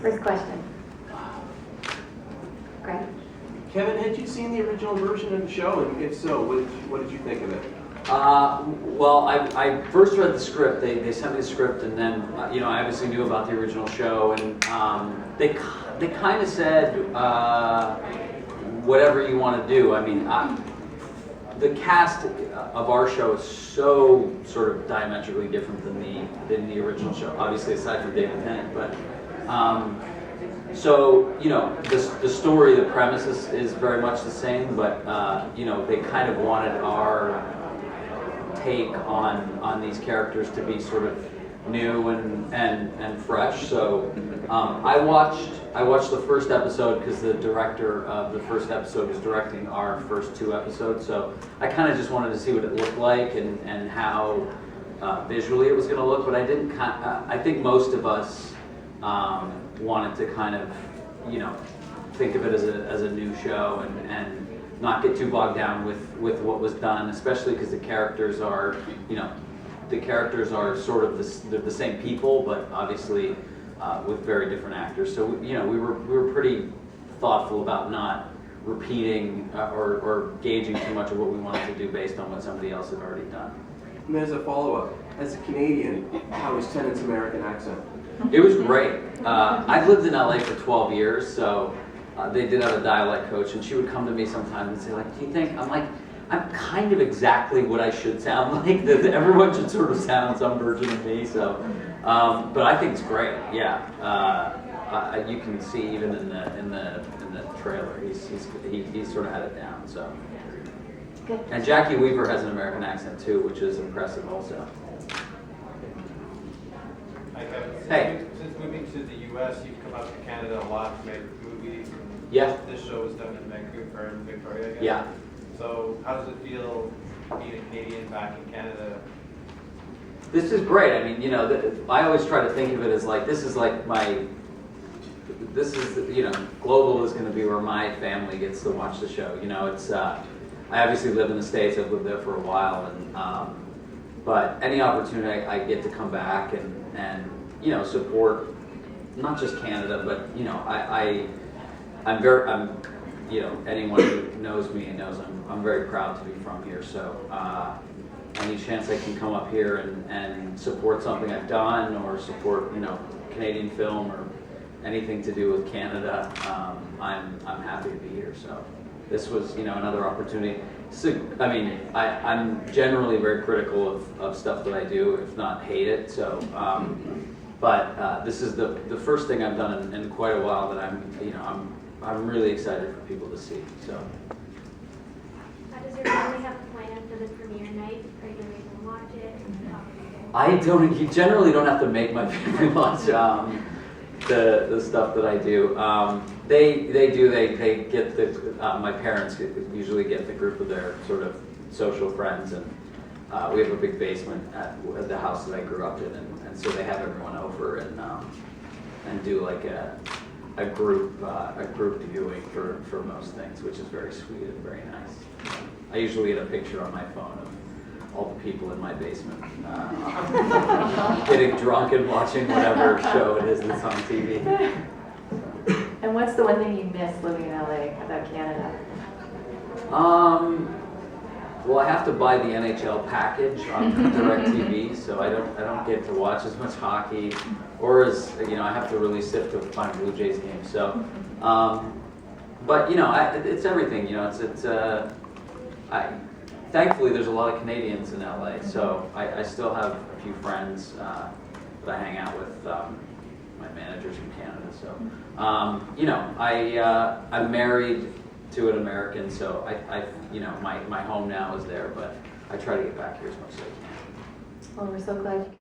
First question. Greg? Kevin, had you seen the original version of the show? And if so, what did you think of it? Well, I first read the script. They sent me the script, and then I obviously knew about the original show, and they kind of said whatever you want to do. I mean, the cast of our show is so sort of diametrically different than the original show. Obviously, aside from David Tennant, but so the story, the premise is very much the same, but they kind of wanted our take on these characters to be sort of new and fresh. So I watched the first episode because the director of the first episode was directing our first 2 episodes. So I kind of just wanted to see what it looked like and how visually it was going to look. But I didn't. I think most of us wanted to kind of think of it as a new show and not get too bogged down with what was done, especially because the characters are sort of they're the same people, but obviously with very different actors. So we were pretty thoughtful about not repeating or gauging too much of what we wanted to do based on what somebody else had already done. And as a follow-up, as a Canadian, how was Tennant's American accent? It was great. I've lived in LA for 12 years, so they did have a dialect coach, and she would come to me sometimes and say, like, do you think, I'm like, I'm kind of exactly what I should sound like. That everyone should sort of sound some version of me. So, but I think it's great. Yeah, you can see even in the trailer, he's sort of had it down. So, Good. And Jackie Weaver has an American accent too, which is impressive also. Hi, Kevin. Hey. Since moving to the U.S., you've come out to Canada a lot, made movies. Yeah. This show was done in Vancouver and Victoria, I guess. Yeah. So how does it feel being a Canadian back in Canada? This is great. I mean, I always try to think of it as like, this is global is going to be where my family gets to watch the show. It's, I obviously live in the States. I've lived there for a while, and but any opportunity I get to come back and support not just Canada, but anyone who knows me knows I'm very proud to be from here. So any chance I can come up here and support something I've done, or support Canadian film or anything to do with Canada, I'm happy to be here. So this was another opportunity. So, I mean, I'm generally very critical of stuff that I do, if not hate it. So, but this is the first thing I've done in quite a while that I'm really excited for people to see. So. Does your family have a plan for the premiere night? Are you going to watch it? I don't. You generally don't have to make my family watch the stuff that I do. They do. They get the. My parents usually get the group of their sort of social friends, and we have a big basement at the house that I grew up in, and so they have everyone over and do like a group viewing for most things, which is very sweet and very nice. I usually get a picture on my phone of all the people in my basement getting drunk and watching whatever show it is that's on TV. And what's the one thing you miss living in LA about Canada? Well, I have to buy the NHL package on DirecTV, so I don't get to watch as much hockey, or as I have to really sift to find Blue Jays games. So, but it's everything. Thankfully there's a lot of Canadians in LA, so I still have a few friends that I hang out with. My managers in Canada. So, I'm married to an American, so my home now is there, but I try to get back here as much as I can. Well, we're so glad you